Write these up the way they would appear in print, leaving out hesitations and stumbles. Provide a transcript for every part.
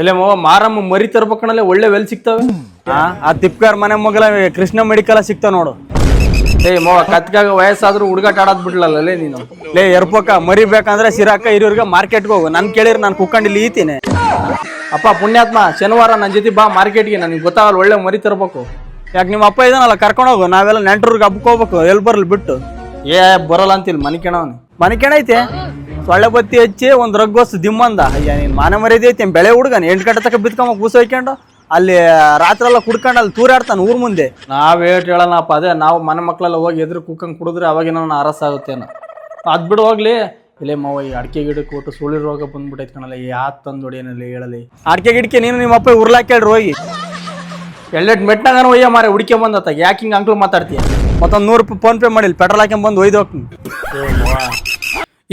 ಎಲ್ಲೇ ಮಾವ ಮಾರಮ್ಮ ಮರಿ ತರ್ಬೇಕಣಲ್ಲ ಒಳ್ಳೆ ವೆಲ್ ಸಿಗ್ತವೆ. ಆ ತಿಪ್ಕಾರ್ ಮನೆ ಮಗಲ ಕೃಷ್ಣ ಮೆಡಿಕಲ್ ಸಿಗ್ತಾವ ನೋಡು. ಏ ಮಾವ ಕತ್ಕಾಗ ವಯಸ್ಸಾದ್ರೂ ಹುಡುಗಾಟ ಆಡೋದ್ ಬಿಡ್ಲಲ್ಲೇ ನೀನು. ಲೇ ಎರ್ಪಕ್ಕ ಮರಿ ಬೇಕಂದ್ರೆ ಸಿರಾಕ ಹಿರಿಯರ್ಗೆ ಮಾರ್ಕೆಟ್ಗೆ ಹೋಗು. ನನ್ ಕೇಳಿರಿ ನಾನು ಕುಕ್ಕಂಡು ಇಲ್ಲಿ ಈತೀನಿ. ಅಪ್ಪ ಪುಣ್ಯಾತ್ಮ ಶನಿವಾರ ನನ್ನ ಜೊತೆ ಬಾ ಮಾರ್ಕೆಟ್ಗೆ, ನನಗೆ ಗೊತ್ತಾಗಲ್ಲ ಒಳ್ಳೆ ಮರಿ ತರ್ಬೇಕು. ಯಾಕೆ ನಿಮ್ಮ ಅಪ್ಪ ಇದನ್ನಲ್ಲ ಕರ್ಕೊಂಡು ಹೋಗು, ನಾವೆಲ್ಲ ನೆಂಟ್ರಿಗೆ ಹಬ್ಬಕ್ಕೆ ಹೋಗ್ಬೇಕು. ಎಲ್ಲಿ ಬರಲ್ ಬಿಟ್ಟು ಏ ಬರಲ್ಲ ಅಂತಿಲ್ಲ ಮನೆ ಕೆಣವನು. ಮನೆ ಕೆಣೈತೆ ಸೊಳ್ಳೆ ಬತ್ತಿ ಹಚ್ಚಿ ಒಂದ್ ರಗ್ಗೋಸ್ ದಿಮ್ಮಂದ. ಅಯ್ಯ ನೀನ್ ಮಾನ ಮರ್ಯಾದೆ ಐತಿ ಬೆಳೆ ಹುಡುಗನ 8 ಗಂಟೆ ತಕ ಬಿತ್ಕೊಂಬ ಕೂಸ ಹೊಯ್ಕೊಂಡು ಅಲ್ಲಿ ರಾತ್ರಿ ಎಲ್ಲ ಕುಡ್ಕೊಂಡು ಅಲ್ಲಿ ತೂರಾಡ್ತಾನೆ ಊರ್ ಮುಂದೆ. ನಾವ್ ಹೇಳೋಣಪ್ಪ, ಅದೇ ನಾವು ಮನೆ ಮಕ್ಳೆಲ್ಲ ಹೋಗಿ ಎದುರು ಕುಕ್ಕಂಗೆ ಕುಡಿದ್ರೆ ಅವಾಗಿನ ಅರಸ ಆಗುತ್ತೇನೋ. ಅದ್ ಬಿಡು ಹೋಗ್ಲಿ. ಇಲ್ಲೇ ಮಾವ ಈ ಅಡಿಕೆ ಗಿಡಕ್ಕೆ ಕೊಟ್ಟು ಸುಳಿ ರೋಗ ಬಂದ್ಬಿಟ್ಟೈತ್ ಕಣಲ್ಲ, ಯಾತ್ ತಂದು ಹೊಡಿಯನಲ್ಲಿ ಹೇಳಲಿ. ಅಡಿಕೆ ಗಿಡಕ್ಕೆ ನೀನು ನಿಮ್ಮ ಅಪ್ಪ ಉರ್ಲಾಕೇಳ್ರಿ ಹೋಗಿ. ಎಲ್ಲೆಟ್ ಮೆಟ್ನಾಗ ಒಯ್ಯ ಮಾರೆ ಹುಡುಕೆ ಬಂದತ್ತ. ಯಾಕೆ ಹಿಂಗೆ ಅಂಕ್ಲು ಮಾತಾಡ್ತೀಯ? ಮತ್ತೊಂದು 100 ರೂಪಾಯಿ ಫೋನ್ ಪೇ ಮಾಡಿಲ್ಲ, ಪೆಟ್ರೋಲ್ ಹಾಕೊಂಡ್ ಬಂದು ಒಯ್ದು ಹೋಗ್ತೀನಿ.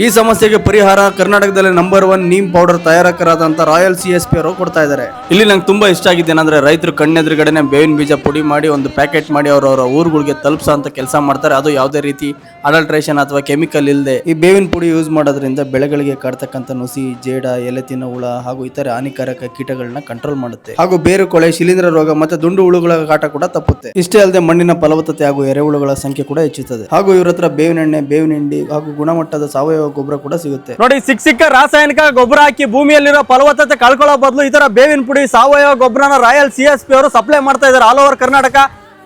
ಈ ಸಮಸ್ಯೆಗೆ ಪರಿಹಾರ ಕರ್ನಾಟಕದಲ್ಲಿ ನಂಬರ್ 1 ನೀಮ್ ಪೌಡರ್ ತಯಾರಕರಾದಂತ ರಾಯಲ್ CSP ಅವರು ಕೊಡ್ತಾ ಇದ್ದಾರೆ. ಇಲ್ಲಿ ನಂಗೆ ತುಂಬಾ ಇಷ್ಟ ಆಗಿದ್ದು ಏನಂದ್ರೆ ರೈತರು ಕಣ್ಣೆದುರುಗಡೆನೆ ಬೇವಿನ ಬೀಜ ಪುಡಿ ಮಾಡಿ ಒಂದು ಪ್ಯಾಕೆಟ್ ಮಾಡಿ ಅವರವರ ಊರುಗಳಿಗೆ ತಲುಪಿಸೋ ಅಂತ ಕೆಲಸ ಮಾಡ್ತಾರೆ. ಅದು ಯಾವುದೇ ರೀತಿ ಅಡಲ್ಟ್ರೇಷನ್ ಅಥವಾ ಕೆಮಿಕಲ್ ಇಲ್ಲದೆ ಈ ಬೇವಿನ ಪುಡಿ ಯೂಸ್ ಮಾಡೋದ್ರಿಂದ ಬೆಳೆಗಳಿಗೆ ಕಾಡ್ತಕ್ಕಂಥ ನುಸಿ, ಜೇಡ, ಎಲೆ ತಿನ್ನೋ ಹುಳ ಹಾಗೂ ಇತರೆ ಹಾನಿಕಾರಕ ಕೀಟಗಳನ್ನ ಕಂಟ್ರೋಲ್ ಮಾಡುತ್ತೆ. ಹಾಗೂ ಬೇರು ಕೊಳೆ, ಶಿಲೀಂಧ್ರ ರೋಗ ಮತ್ತೆ ದುಂಡು ಹುಳುಗಳ ಕಾಟ ಕೂಡ ತಪ್ಪುತ್ತೆ. ಇಷ್ಟೇ ಅಲ್ಲದೆ ಮಣ್ಣಿನ ಫಲವತ್ತತೆ ಹಾಗೂ ಎರೆಹುಳುಗಳ ಸಂಖ್ಯೆ ಕೂಡ ಹೆಚ್ಚುತ್ತದೆ. ಹಾಗೂ ಇವ್ರ ಹತ್ರ ಬೇವಿನ ಎಣ್ಣೆ, ಬೇವಿನ ಹಿಂಡಿ ಹಾಗೂ ಗುಣಮಟ್ಟದ ಸಾವಯವ ಗೊಬ್ಬರ ಕೂಡ ಸಿಗುತ್ತೆ. ನೋಡಿ ಸಿಕ್ಕ ರಾಸಾಯನಿಕ ಗೊಬ್ಬರ ಹಾಕಿ ಭೂಮಿಯಲ್ಲಿರೋ ಫಲವತ್ತತೆ ಕಳ್ಕೊಳ್ಳೋ ಬದಲು ಈ ತರ ಬೇವಿನ ಪುಡಿ ಸಾವಯವ ಗೊಬ್ಬರನ ರಾಯಲ್ CSP ಅವರು ಸಪ್ಲೈ ಮಾಡ್ತಾ ಇದ್ದಾರೆ ಆಲ್ ಓವರ್ ಕರ್ನಾಟಕ.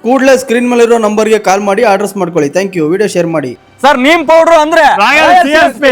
ಕೂಡಲೇ ಸ್ಕ್ರೀನ್ ಮೇಲೆ ಇರೋ ನಂಬರ್ಗೆ ಕಾಲ್ ಮಾಡಿ ಆರ್ಡರ್ಸ್ ಮಾಡ್ಕೊಳ್ಳಿ. Thank you. ವಿಡಿಯೋ ಶೇರ್ ಮಾಡಿ. ಸರ್ ನೀಮ್ ಪೌಡರ್ ಅಂದ್ರೆ ರಾಯಲ್ CSP.